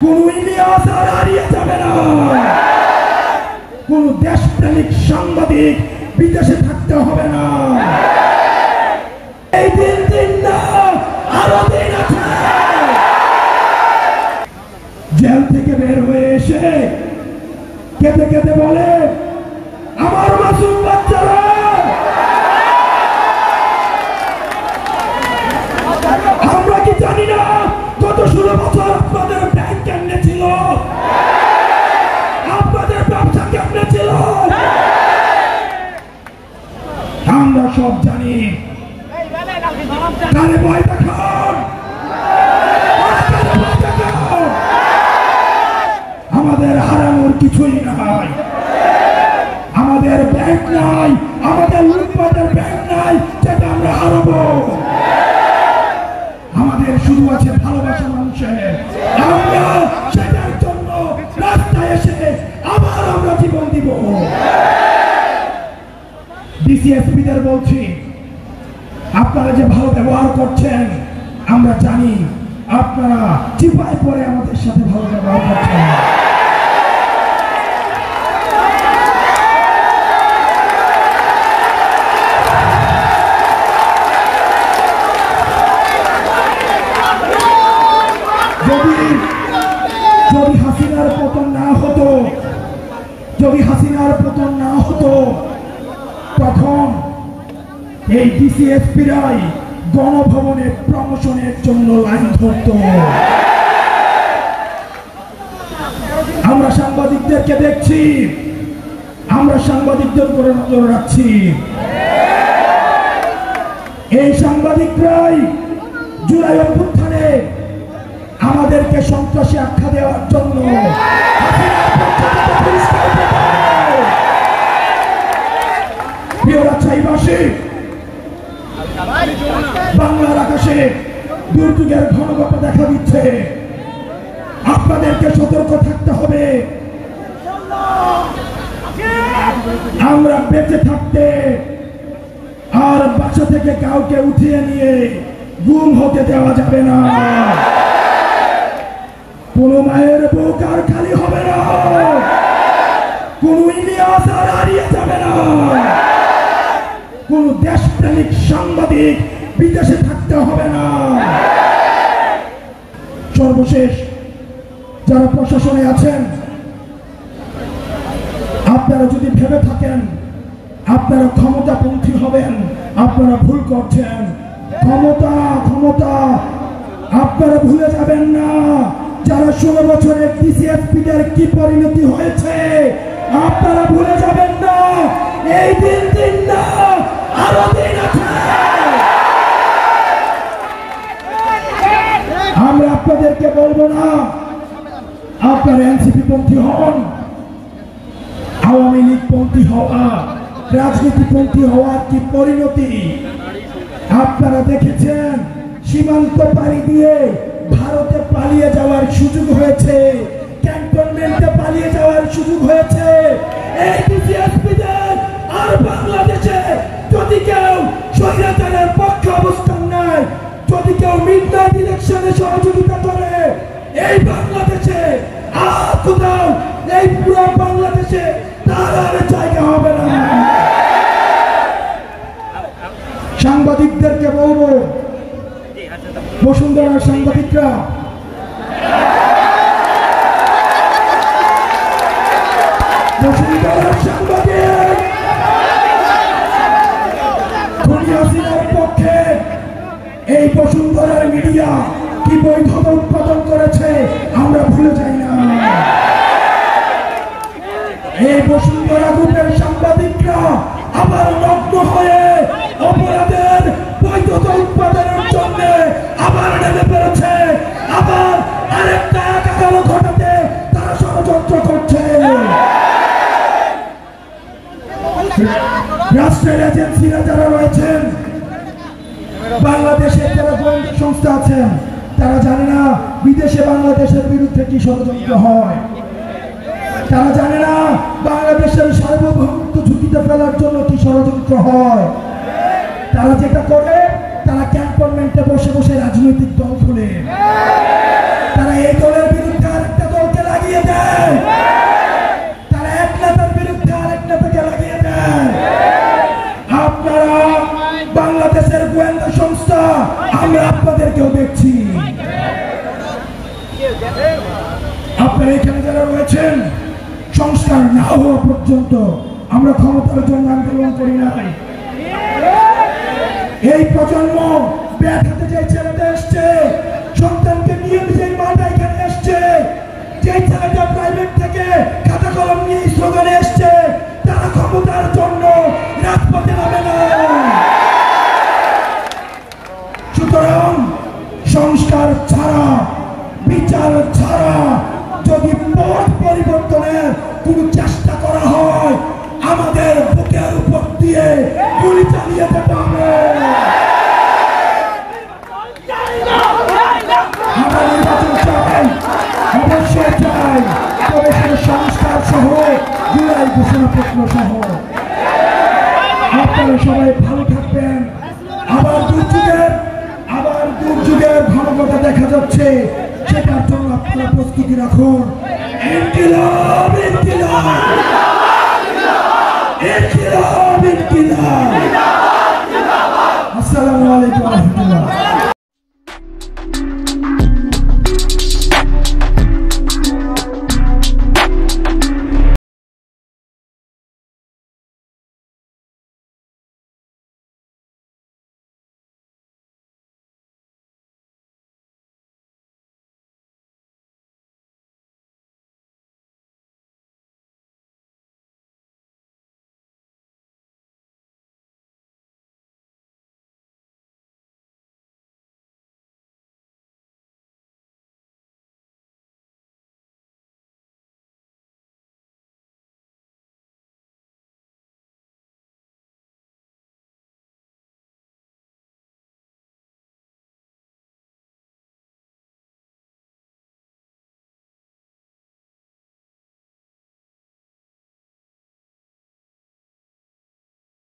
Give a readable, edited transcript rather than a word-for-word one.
কোন ইলিয়াস আর হারিয়ে যাবে না। কোন দেশপ্রেমিক সাংবাদিক বিদেশে থাকতে হবে না। এই দিন না, আরো দিন আছে। জেল থেকে বের হয়ে এসে কেঁদে কেঁদে বলে, আমার মাসুম বাচ্চারা, আমরা কি জানি না গত 16 বছর আপনাদের ব্যাংক কেমনে ছিল, আপনাদের ব্যবসা কেমনে ছিল, আমরা সব জানি। কারে ভয় দেখান, আমাদের হারানোর কিছুই নাই। আমাদের ব্যাংক নাই, আমাদের লুটপাটের ব্যাংক নাই যেটা আমরা হারাবো। আমাদের শুধু আছে ভালোবাসা মানুষের। আমরা সেটার জন্য রাস্তায় এসে আবার আমরা জীবন দিব। ডিসিএসপিদের বলছি, আপনারা যে ভালো ব্যবহার করছেন আমরা জানি, আপনারা চিপায় পরে আমাদের সাথে ভালো ব্যবহার করছেন। যদি হাসিনার পতন না হতো, তখন এই ডিসিএসপিরাই গণভবনের প্রমোশনের জন্য লাইন ধরত। আমরা সাংবাদিকদেরকে দেখছি, আমরা সাংবাদিকদের উপরে নজর রাখছি। এই সাংবাদিকরাই জুলাই অভ্যুত্থানে আমাদেরকে সন্ত্রাসী আখ্যা দেওয়ার জন্য প্রিয় রাজশাহীবাসী, বাংলার আকাশে দুর্যোগের ঘনঘটা দেখা দিচ্ছে। আপনাদেরকে সতর্ক থাকতে হবে। আমরা বেঁচে থাকতে আর বাসা থেকে কাউকে উঠিয়ে নিয়ে গুম হতে দেওয়া যাবে না। কোন মায়ের বুক আর খালি হবে না। কোন ইলিয়াস আর হারিয়ে যাবে না। কোন দেশপ্রেমিক সাংবাদিক বিদেশে থাকতে হবে না। সর্বশেষ যারা প্রশাসনে আছেন, আপনারা যদি ভেবে থাকেন আপনারা ক্ষমতাপন্থী হবেন, আপনারা ভুল করছেন। ক্ষমতা আপনারা ভুলে যাবেন না যারা 16 বছরের ডিসিএসপিদের কি পরিণতি হয়েছে, আপনারা ভুলে যাবেন না। এই দিন না, আরো দিন আছে। আমরা আপনাদেরকে বলবো না আপনারা এনসিপি পন্থী হন, আওয়ামী লীগ পন্থী হওয়া, রাজনীতিপন্থী হওয়ার কি পরিণতি আপনারা দেখেছেন। সীমান্ত পাড়ি দিয়ে ভারতে পালিয়ে যাওয়ার সুযোগ হয়েছে, ক্যান্টনমেন্টে পালিয়ে যাওয়ার সুযোগ হয়েছে। এই ডিসিএসপিদের আর বাংলাদেশে যদি কেউ স্বৈরাচারের পক্ষে অবস্থান নেয়, যদি কেউ মিডনাইট ইলেকশনে সহযোগিতা করে, এই বাংলাদেশে আর কোথাও, এই পুরো বাংলাদেশে তার আর জায়গা হবে না। সাংবাদিকদেরকে বলবো, বসুন্ধরার সাংবাদিকরা, পক্ষে এই বসুন্ধরার মিডিয়া কি বৈধতা উৎপাদন করেছে আমরা ভুলে যাই না। এই বসুন্ধরা গ্রুপের সাংবাদিকরা আবার নগ্ন হয়ে অপরাধের বৈধতা উৎপাদনের জন্য আবার নেমে পেরেছে। আবার আরেকটা একাকালো ঘটাতে তারা ষড়যন্ত্র করছে। রাষ্ট্রের এজেন্সিরা যারা রয়েছেন, বাংলাদেশের যারা গোয়েন্দা সংস্থা আছেন, তারা জানে না বিদেশে বাংলাদেশের বিরুদ্ধে কি ষড়যন্ত্র হয়। তারা জানে না বাংলাদেশের সার্বভৌমত্ব ঝুঁকিতে ফেলার জন্য কি ষড়যন্ত্র হয়। তারা যেটা করে, তারা ক্যান্টনমেন্টে বসে বসে রাজনৈতিক দল খুলে, তারা এই দলের বিরুদ্ধে আপনারা এখানে যারা রয়েছেন, সংস্কার না হওয়া পর্যন্ত আমরা ক্ষমতার জন্য আন্দোলন করি নাই। এই প্রজন্ম ব্যাট হাতে যে ছেলেটা এসছে, সন্তানকে নিয়ে যে মাটা এখানে এসছে, যে ছেলেটা প্রাইভেট থেকে খাতা কলম নিয়ে স্লোগানে এসছে, তারা ক্ষমতার জন্য রাজপথে নামে না। সুতরাং সংস্কার ছাড়া, বিচার ছাড়া যদি পথ পরিবর্তনের কোন চেষ্টা করা হয়, আমাদের বুকের উপর দিয়ে গুলি চালিয়ে যেতে হবে। আমরা নির্বাচন চাই, অবশ্যই চাই, তবে সে সংস্কার সহ জুলাই ঘোষণাপত্র সহ। আপনারা সবাই ভালো থাকবেন। আবার দুর্যোগের ঘনঘটা দেখা যাচ্ছে, সেটার জন্য আপনারা প্রস্তুতি রাখুন। ইনকিলাব, ইনকিলাব, ইনকিলাব, ইনকিলাব। আসসালামু আলাইকুম।